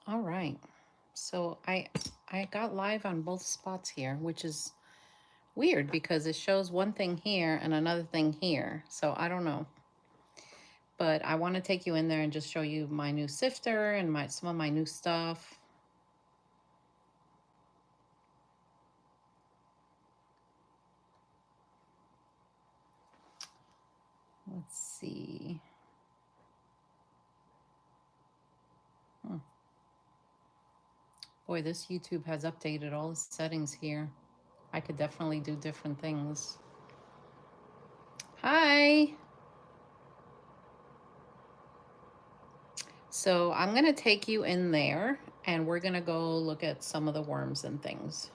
All right. So I got live on both spots here, which is weird because it shows one thing here and another thing here. So I don't know. But I want to take you in there and just show you my new sifter and some of my new stuff. Let's see. Boy, this YouTube has updated all the settings here. I could definitely do different things. Hi. So I'm going to take you in there and we're going to go look at some of the worms and things.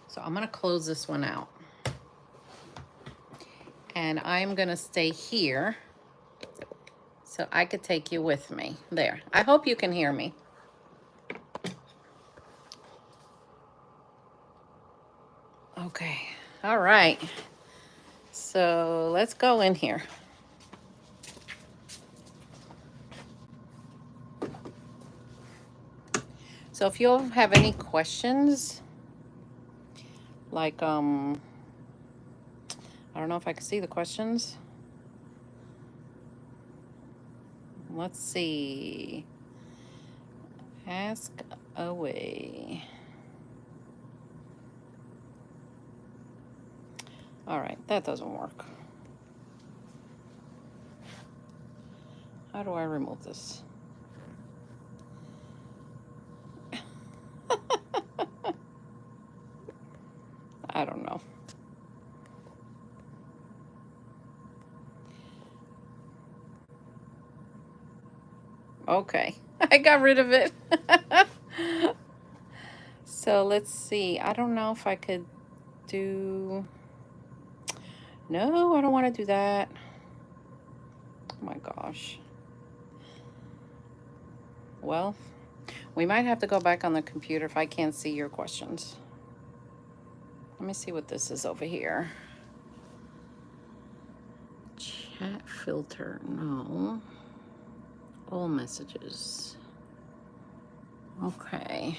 So I'm going to close this one out. And I'm going to stay here so I could take you with me. There. I hope you can hear me. Okay. All right. So let's go in here. So if you'll have any questions, like, I don't know if I can see the questions. Let's see. Ask away. All right, that doesn't work. How do I remove this? I don't know. Okay, I got rid of it. So let's see. I don't know if I could do... No, I don't want to do that. Oh my gosh. Well, we might have to go back on the computer if I can't see your questions. Let me see what this is over here. Chat filter, no. All messages. Okay.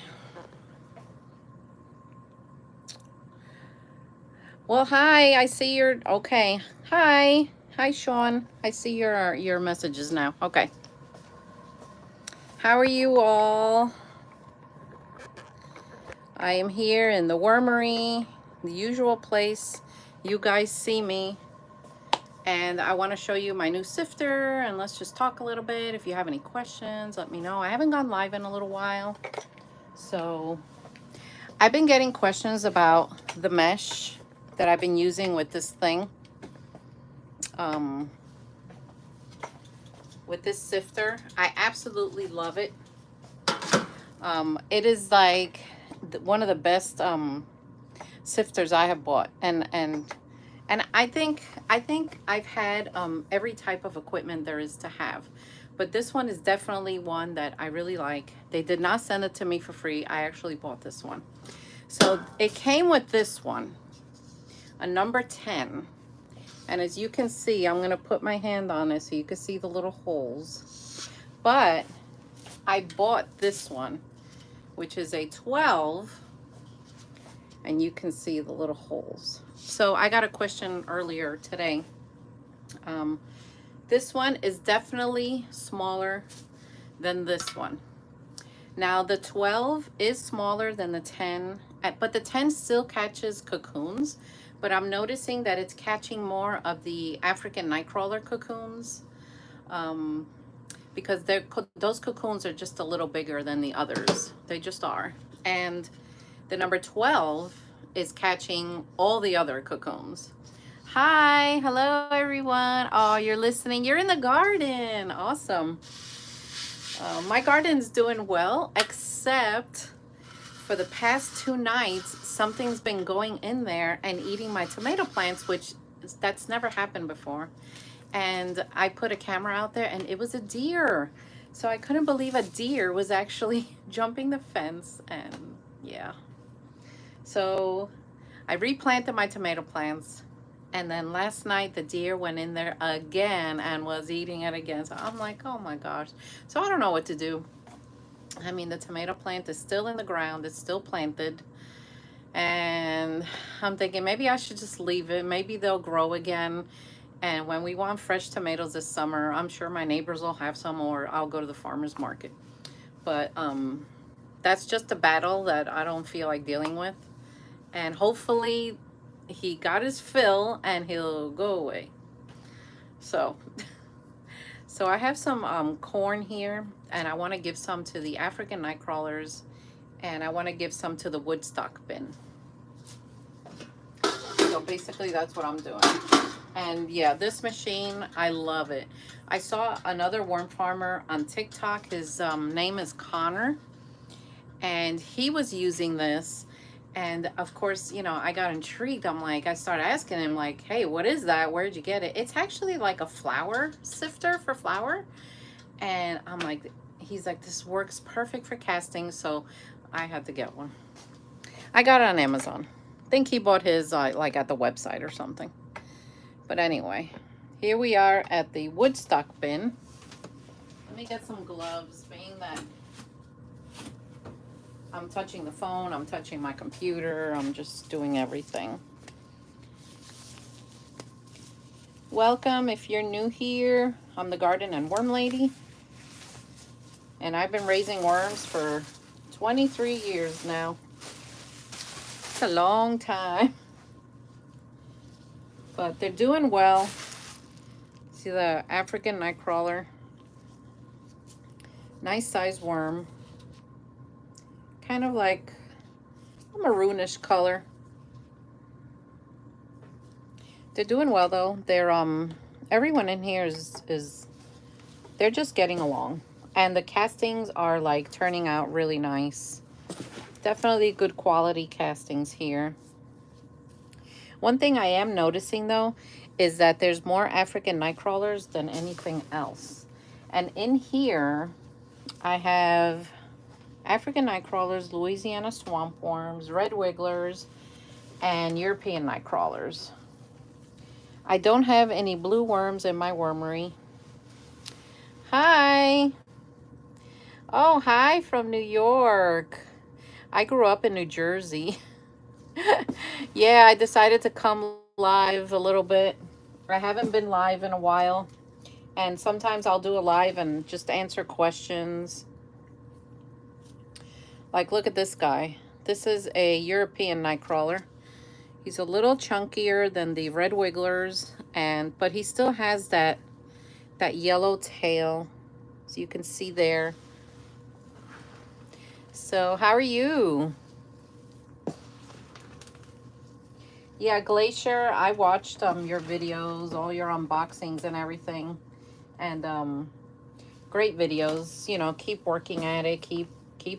Well, hi, I see your, okay. Hi, Sean. I see your messages now. Okay. How are you all? I am here in the wormery, the usual place. You guys see me. And I want to show you my new sifter, and let's just talk a little bit. If you have any questions, let me know. I haven't gone live in a little while. So I've been getting questions about the mesh that I've been using with this thing. With this sifter. I absolutely love it. It is like one of the best sifters I have bought. And I think I've had every type of equipment there is to have. But this one is definitely one that I really like. They did not send it to me for free. I actually bought this one. So it came with this one, a number 10. And as you can see, I'm going to put my hand on it so you can see the little holes. But I bought this one, which is a 12. And you can see the little holes. So I got a question earlier today. This one is definitely smaller than this one. Now the 12 is smaller than the 10, but the 10 still catches cocoons. But I'm noticing that it's catching more of the African nightcrawler cocoons, because those cocoons are just a little bigger than the others. They just are. And the number 12 is catching all the other cocoons. Hi, hello everyone. Oh, you're listening. You're in the garden. Awesome. My garden's doing well, except for the past 2 nights, something's been going in there and eating my tomato plants, which that's never happened before. And I put a camera out there and it was a deer. So I couldn't believe a deer was actually jumping the fence, and yeah. So I replanted my tomato plants, and then last night the deer went in there again and was eating it again. So I'm like, oh my gosh. So I don't know what to do. I mean, the tomato plant is still in the ground. It's still planted. And I'm thinking maybe I should just leave it. Maybe they'll grow again. And when we want fresh tomatoes this summer, I'm sure my neighbors will have some, or I'll go to the farmer's market. But that's just a battle that I don't feel like dealing with. And hopefully he got his fill and he'll go away. So, so I have some corn here, and I want to give some to the African night crawlers, and I want to give some to the woodstock bin. So basically that's what I'm doing. And yeah, this machine, I love it. I saw another worm farmer on TikTok. His name is Connor, and he was using this. And of course, you know, I got intrigued. I started asking him, like, hey, what is that? Where'd you get it? It's actually like a flour sifter for flour. And I'm like, he's like, this works perfect for casting. So I had to get one. I got it on Amazon. I think he bought his like at the website or something. But anyway, here we are at the woodstock bin. Let me get some gloves, being that I'm touching the phone, I'm touching my computer, I'm just doing everything. Welcome if you're new here. I'm the Garden and Worm Lady. And I've been raising worms for 23 years now. It's a long time. But they're doing well. See the African nightcrawler. Nice size worm. Kind of like a maroonish color. They're doing well though. They're everyone in here is they're just getting along. And the castings are like turning out really nice. Definitely good quality castings here. One thing I am noticing though is that there's more African nightcrawlers than anything else. And in here I have African nightcrawlers, Louisiana swamp worms, red wigglers, and European nightcrawlers. I don't have any blue worms in my wormery. Hi. Oh, hi from New York. I grew up in New Jersey. Yeah, I decided to come live a little bit. I haven't been live in a while. And sometimes I'll do a live and just answer questions. Like, look at this guy. This is a European nightcrawler. He's a little chunkier than the red wigglers, but he still has that yellow tail, so you can see there. So how are you? Yeah, Glacier, I watched your videos, all your unboxings and everything, and great videos. You know, keep working at it, keep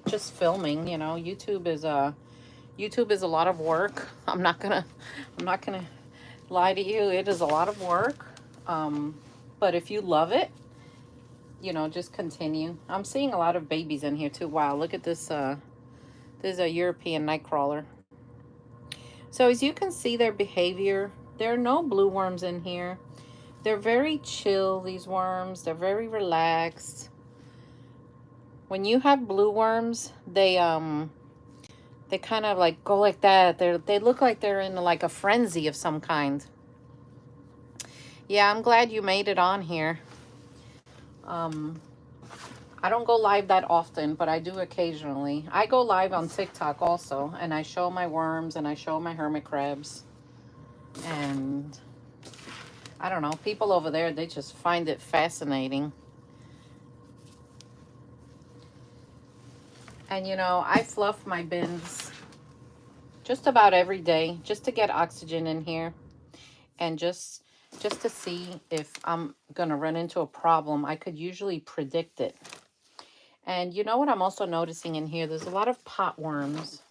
just filming. You know, YouTube is a lot of work. I'm not gonna lie to you. It is a lot of work. But if you love it, you know, just continue. I'm seeing a lot of babies in here too. Wow, look at this. This is a European nightcrawler. So as you can see their behavior, there are no blue worms in here. They're very chill, these worms. They're very relaxed. When you have blue worms, they kind of like go like that. They look like they're in like a frenzy of some kind. Yeah, I'm glad you made it on here. I don't go live that often, but I do occasionally. I go live on TikTok also, and I show my worms and I show my hermit crabs. And I don't know, people over there, they just find it fascinating. And you know, I fluff my bins just about every day just to get oxygen in here, and just to see if I'm gonna run into a problem. I could usually predict it. And you know what I'm also noticing in here? There's a lot of pot worms.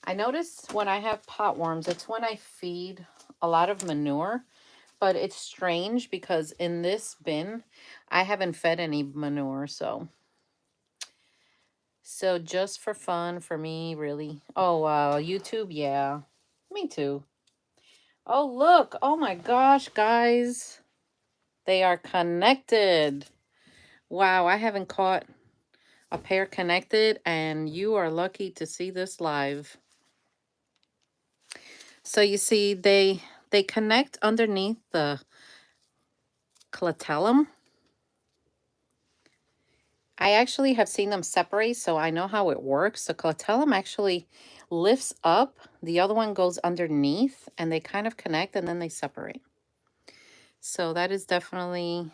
I notice when I have pot worms, it's when I feed a lot of manure. But it's strange because in this bin, I haven't fed any manure. So just for fun, for me, really. Oh, YouTube, yeah. Me too. Oh, look. Oh my gosh, guys. They are connected. Wow, I haven't caught a pair connected, and you are lucky to see this live. So you see, they connect underneath the clitellum. I actually have seen them separate, so I know how it works. The clitellum actually lifts up, the other one goes underneath, and they kind of connect, and then they separate. So that is definitely,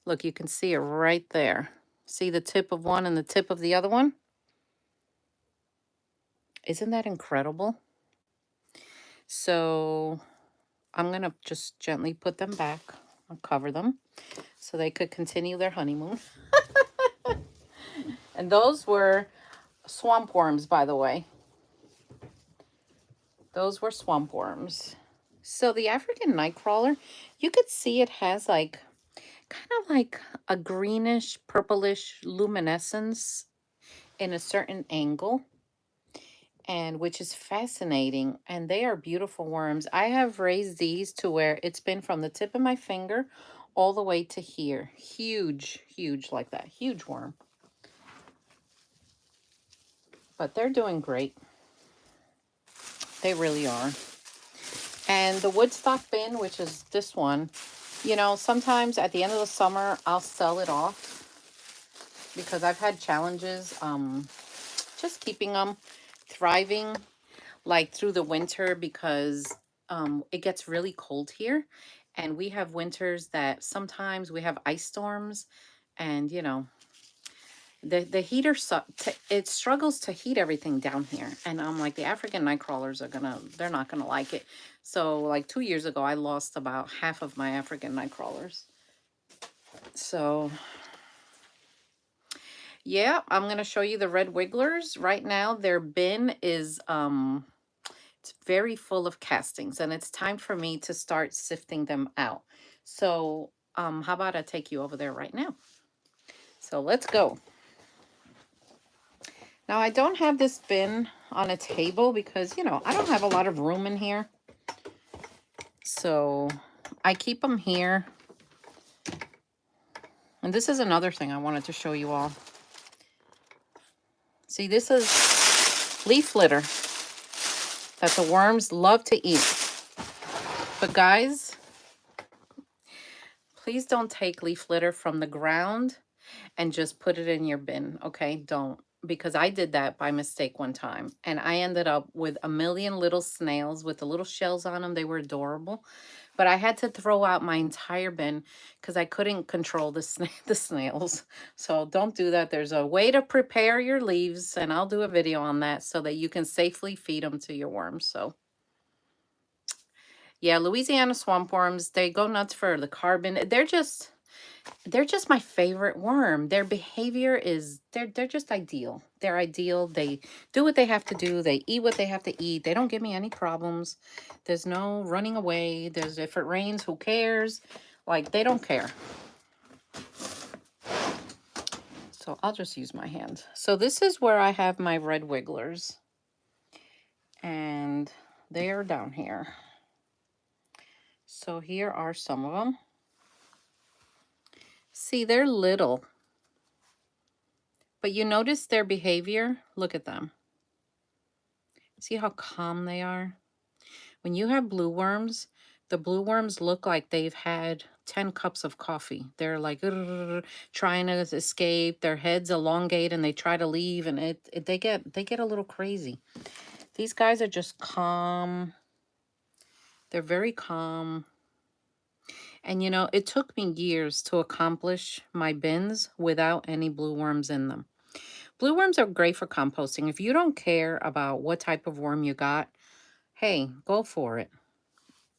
look, you can see it right there. See the tip of one and the tip of the other one? Isn't that incredible? So I'm going to just gently put them back. I'll cover them so they could continue their honeymoon. And those were swamp worms, by the way. Those were swamp worms. So the African nightcrawler, you could see it has like kind of like a greenish, purplish luminescence in a certain angle, and which is fascinating. And they are beautiful worms. I have raised these to where it's been from the tip of my finger all the way to here. Huge, huge like that. Huge worm. But they're doing great. They really are. And the woodstock bin, which is this one, you know, sometimes at the end of the summer, I'll sell it off because I've had challenges just keeping them thriving like through the winter, because it gets really cold here, and we have winters that sometimes we have ice storms, and you know, the heater it struggles to heat everything down here, and I'm like, the African night crawlers they're not gonna like it. So like 2 years ago, I lost about half of my African night crawlers. So yeah, I'm gonna show you the red wigglers right now. Their bin is it's very full of castings, and it's time for me to start sifting them out. So how about I take you over there right now? So let's go. Now, I don't have this bin on a table because, you know, I don't have a lot of room in here. So I keep them here. And this is another thing I wanted to show you all. See, this is leaf litter that the worms love to eat. But guys, please don't take leaf litter from the ground and just put it in your bin, okay? Don't. Because I did that by mistake one time, and I ended up with a million little snails with the little shells on them. They were adorable, but I had to throw out my entire bin because I couldn't control the snails. So don't do that. There's a way to prepare your leaves, and I'll do a video on that so that you can safely feed them to your worms. So yeah, Louisiana swamp worms, they go nuts for the carbon. They're just my favorite worm. Their behavior is, they're just ideal. They're ideal. They do what they have to do. They eat what they have to eat. They don't give me any problems. There's no running away. There's, if it rains, who cares? Like, they don't care. So I'll just use my hand. So this is where I have my red wigglers. And they are down here. So here are some of them. See, they're little. But you notice their behavior? Look at them. See how calm they are? When you have blue worms, the blue worms look like they've had 10 cups of coffee. They're like trying to escape. Their heads elongate and they try to leave, and they get a little crazy. These guys are just calm. They're very calm. And you know, it took me years to accomplish my bins without any blue worms in them. Blue worms are great for composting. If you don't care about what type of worm you got, hey, go for it.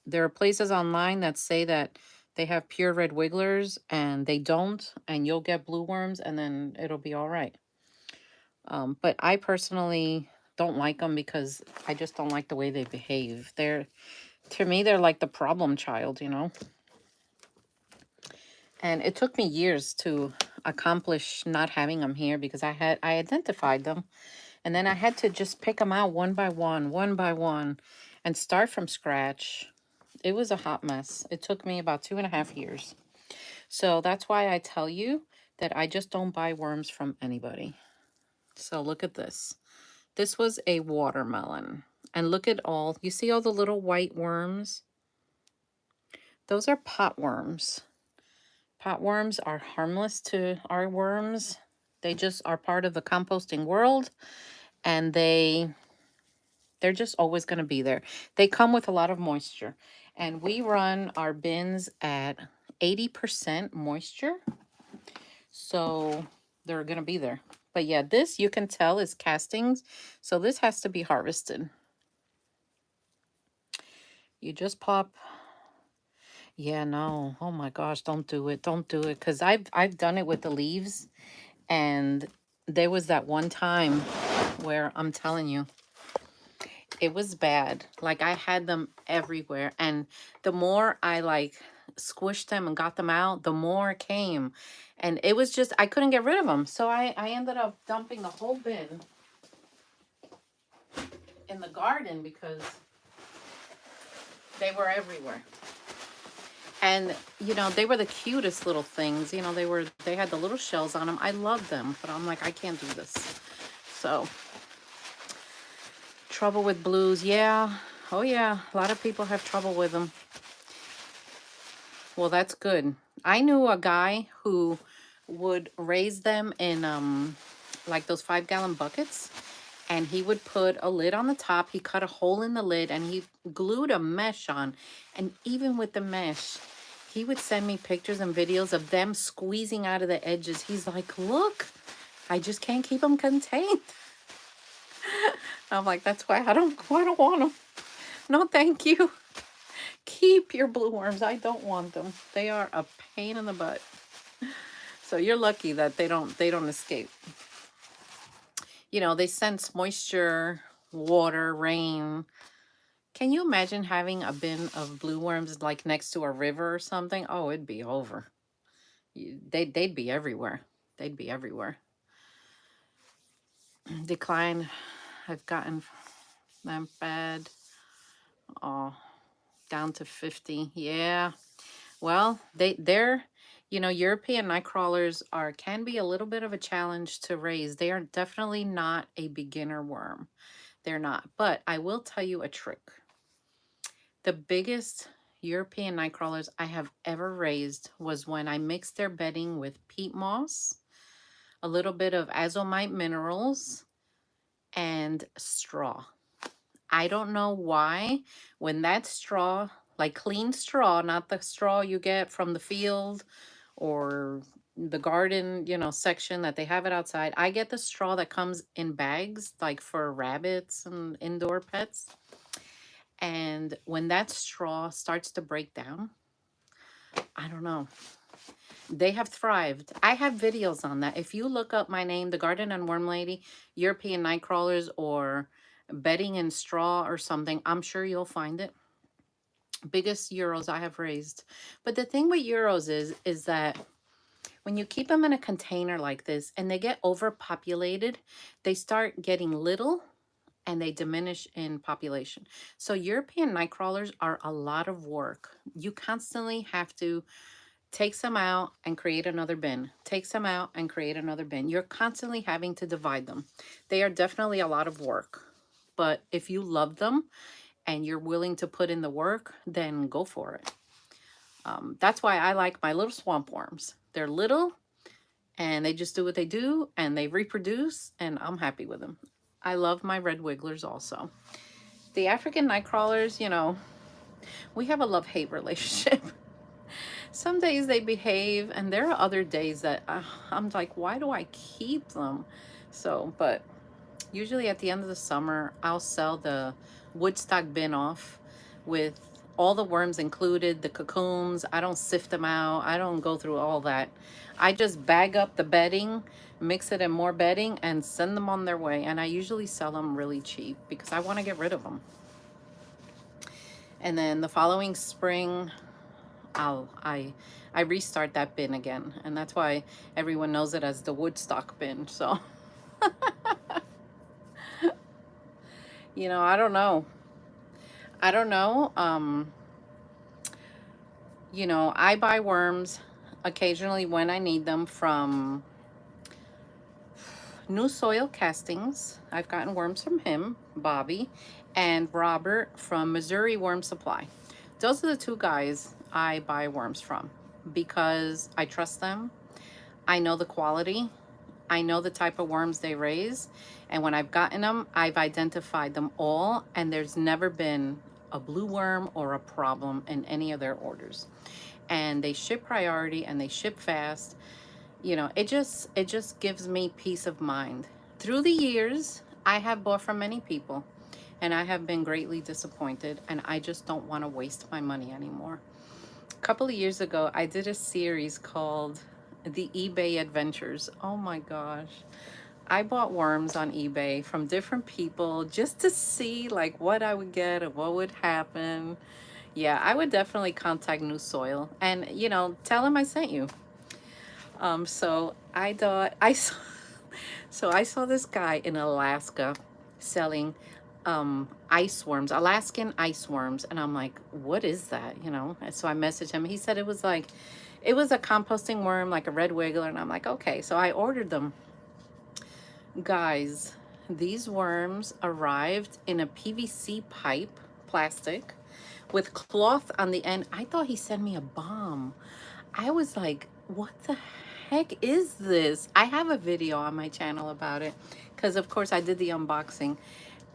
There are places online that say that they have pure red wigglers, and they don't, and you'll get blue worms, and then it'll be all right. But I personally don't like them because I just don't like the way they behave. To me, they're like the problem child, you know? And it took me years to accomplish not having them here because I identified them, and then I had to just pick them out one by one, and start from scratch. It was a hot mess. It took me about 2.5 years. So that's why I tell you that I just don't buy worms from anybody. So look at this. This was a watermelon. And look at all, you see all the little white worms? Those are pot worms. Pot worms are harmless to our worms. They just are part of the composting world, and they're just always going to be there. They come with a lot of moisture, and we run our bins at 80% moisture, so they're going to be there. But yeah, this you can tell is castings, so this has to be harvested. You just pop. Yeah, no. Oh my gosh, don't do it. Don't do it, cuz I've done it with the leaves, and there was that one time where I'm telling you, it was bad. Like, I had them everywhere, and the more I like squished them and got them out, the more it came. And it was just, I couldn't get rid of them. So I ended up dumping the whole bin in the garden because they were everywhere. And, you know, they were the cutest little things. You know, they had the little shells on them. I loved them, but I'm like, I can't do this. So, trouble with blues. Yeah. Oh, yeah. A lot of people have trouble with them. Well, that's good. I knew a guy who would raise them in like those 5-gallon buckets, and he would put a lid on the top. He cut a hole in the lid and he glued a mesh on. And even with the mesh, he would send me pictures and videos of them squeezing out of the edges. He's like, look, I just can't keep them contained. I'm like, that's why I don't want them. No, thank you. Keep your blue worms. I don't want them. They are a pain in the butt. So you're lucky that they don't escape. You know, they sense moisture, water, rain. Can you imagine having a bin of blue worms like next to a river or something? Oh, it'd be over. They'd be everywhere. They'd be everywhere. Decline. I've gotten them bad. Oh, down to 50. Yeah. Well, they're, you know, European night crawlers can be a little bit of a challenge to raise. They are definitely not a beginner worm. They're not. But I will tell you a trick. The biggest European night crawlers I have ever raised was when I mixed their bedding with peat moss, a little bit of azomite minerals, and straw. I don't know why, when that straw, like clean straw, not the straw you get from the field or the garden, you know, section that they have it outside. I get the straw that comes in bags, like for rabbits and indoor pets. And when that straw starts to break down, I don't know. They have thrived. I have videos on that. If you look up my name, the Garden and Worm Lady, European night crawlers, or bedding in straw or something, I'm sure you'll find it. Biggest Euros I have raised. But the thing with Euros is that when you keep them in a container like this and they get overpopulated, they start getting little and they diminish in population. So European night crawlers are a lot of work. You constantly have to take some out and create another bin. Take some out and create another bin. You're constantly having to divide them. They are definitely a lot of work. But if you love them and you're willing to put in the work, then go for it. That's why I like my little swamp worms. They're little and they just do what they do and they reproduce, and I'm happy with them. I love my red wigglers also. The African night crawlers, you know, we have a love-hate relationship. Some days they behave, and there are other days that I'm like, why do I keep them? So, but usually at the end of the summer, I'll sell the woodstock bin off with all the worms included, the cocoons. I don't sift them out. I don't go through all that. I just bag up the bedding, mix it in more bedding, and send them on their way. And I usually sell them really cheap because I want to get rid of them. And then the following spring, I restart that bin again. And that's why everyone knows it as the Woodstock bin. So, you know, I don't know. You know, I buy worms. occasionally when I need them from New Soil Castings. I've gotten worms from him, Bobby, and Robert from Missouri Worm Supply. Those are the two guys I buy worms from because I trust them. I know the quality. I know the type of worms they raise. And when I've gotten them, I've identified them all. And there's never been a blue worm or a problem in any of their orders. And they ship priority and they ship fast. You know, it just gives me peace of mind. Through the years, I have bought from many people and I have been greatly disappointed, and I just don't want to waste my money anymore. A couple of years ago, I did a series called The eBay Adventures. Oh my gosh. I bought worms on eBay from different people just to see like what I would get and what would happen. Yeah, I would definitely contact New Soil and, you know, tell them I sent you. So I thought I saw, so I saw this guy in Alaska selling ice worms, Alaskan ice worms, and I'm like, what is that? You know? And so I messaged him. He said it was like, it was a composting worm, like a red wiggler, and I'm like, okay. So I ordered them. Guys, these worms arrived in a PVC pipe, plastic, with cloth on the end. I thought he sent me a bomb. I was like, what the heck is this? I have a video on my channel about it because of course I did the unboxing,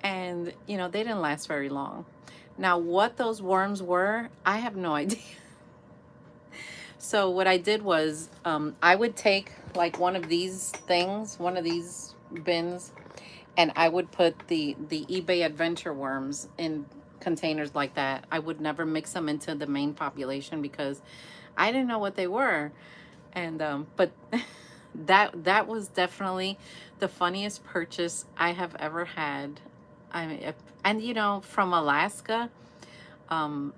and you know, they didn't last very long. Now what those worms were, I have no idea. So what I did was I would take like one of these things, one of these bins, and I would put the eBay adventure worms in containers like that. I would never mix them into the main population because I didn't know what they were. And but that was definitely the funniest purchase I have ever had. I mean, and you know, from Alaska,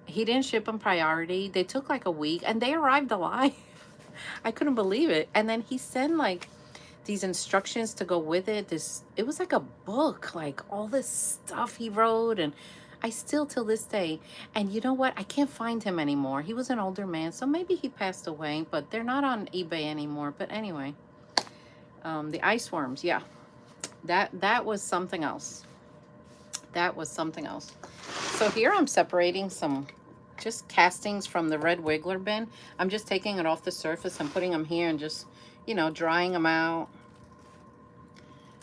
he didn't ship them priority. They took like a week and they arrived alive. I couldn't believe it. And then he sent like these instructions to go with it. It was like a book, like all this stuff he wrote, and I still till this day. And you know what? I can't find him anymore. He was an older man, so maybe he passed away, but they're not on eBay anymore. But anyway, the ice worms, yeah. That was something else. That was something else. So here I'm separating some just castings from the red wiggler bin. I'm just taking it off the surface and putting them here and just, you know, drying them out.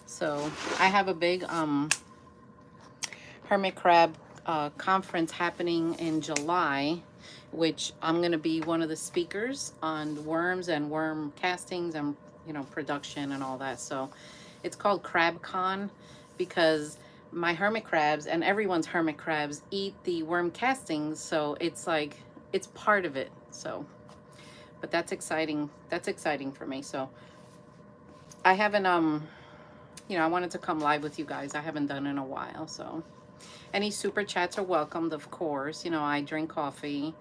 So I have a big hermit crab conference happening in July, which I'm going to be one of the speakers on worms and worm castings and, you know, production and all that. So it's called CrabCon because my hermit crabs and everyone's hermit crabs eat the worm castings, so it's like it's part of it. So but that's exciting. That's exciting for me. So I haven't you know, I wanted to come live with you guys. I haven't done in a while. So any super chats are welcomed, of course. You know, I drink coffee,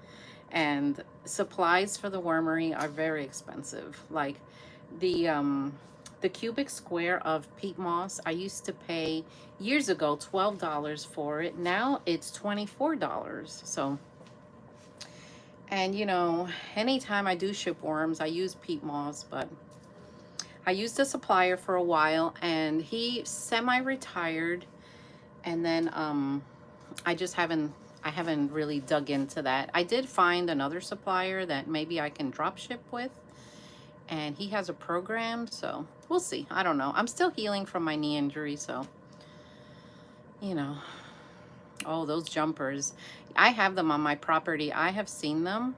and supplies for the wormery are very expensive. Like the cubic square of peat moss, I used to pay years ago $12 for it. Now it's $24. So, and you know, anytime I do ship worms, I use peat moss, but I used a supplier for a while and he semi-retired, and then I haven't really dug into that. I did find another supplier that maybe I can drop ship with, and he has a program, so we'll see. I don't know. I'm still healing from my knee injury, so you know. Oh, those jumpers. I have them on my property. I have seen them.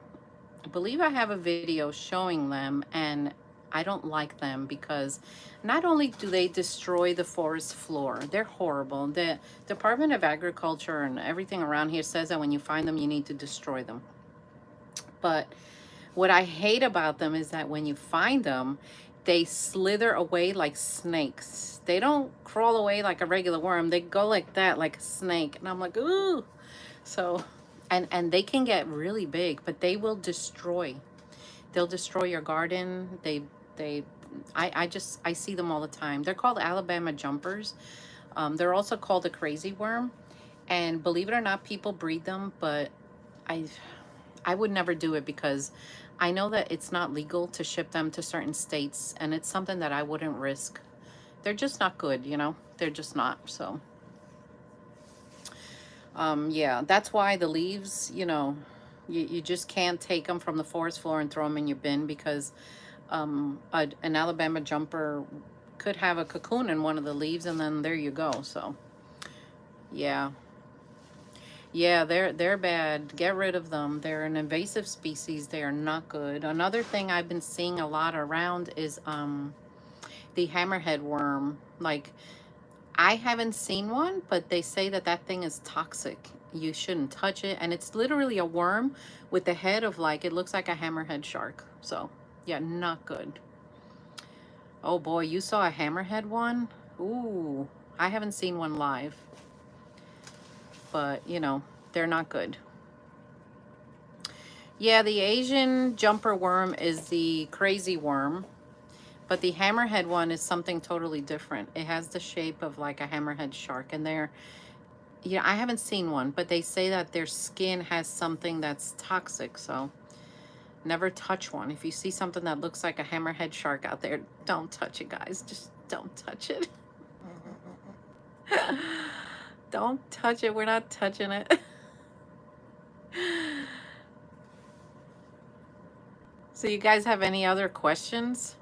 I believe I have a video showing them, and I don't like them because not only do they destroy the forest floor, they're horrible. The Department of Agriculture and everything around here says that when you find them, you need to destroy them. But what I hate about them is that when you find them, they slither away like snakes. They don't crawl away like a regular worm. They go like that, like a snake. And I'm like, ooh. So, and they can get really big, but they will destroy. They'll destroy your garden. I see them all the time. They're called Alabama jumpers. They're also called a crazy worm. And believe it or not, people breed them, but I would never do it because I know that it's not legal to ship them to certain states, and it's something that I wouldn't risk. They're just not good, you know? They're just not. So, yeah, that's why the leaves, you know, you just can't take them from the forest floor and throw them in your bin, because an Alabama jumper could have a cocoon in one of the leaves, and then there you go. So, yeah. Yeah, they're bad. Get rid of them. They're an invasive species. They are not good. Another thing I've been seeing a lot around is the hammerhead worm. Like, I haven't seen one, but they say that that thing is toxic. You shouldn't touch it, and it's literally a worm with the head of, like, it looks like a hammerhead shark. So, yeah, not good. Oh boy, you saw a hammerhead one? Ooh, I haven't seen one live, but you know, they're not good. Yeah, the Asian jumper worm is the crazy worm, but the hammerhead one is something totally different. It has the shape of like a hammerhead shark, and they're, yeah, I haven't seen one, but they say that their skin has something that's toxic, so never touch one. If you see something that looks like a hammerhead shark out there, don't touch it, guys. Just don't touch it. Don't touch it. We're not touching it. So you guys have any other questions?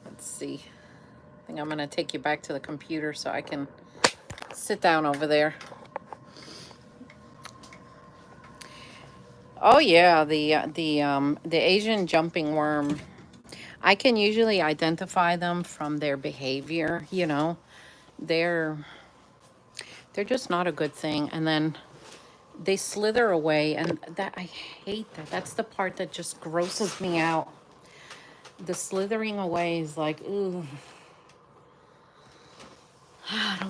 Let's see. I think I'm going to take you back to the computer so I can sit down over there. Oh yeah, the Asian jumping worm. I can usually identify them from their behavior, you know. They're just not a good thing, and then they slither away, and that, I hate that. That's the part that just grosses me out. The slithering away is like, ooh. I don't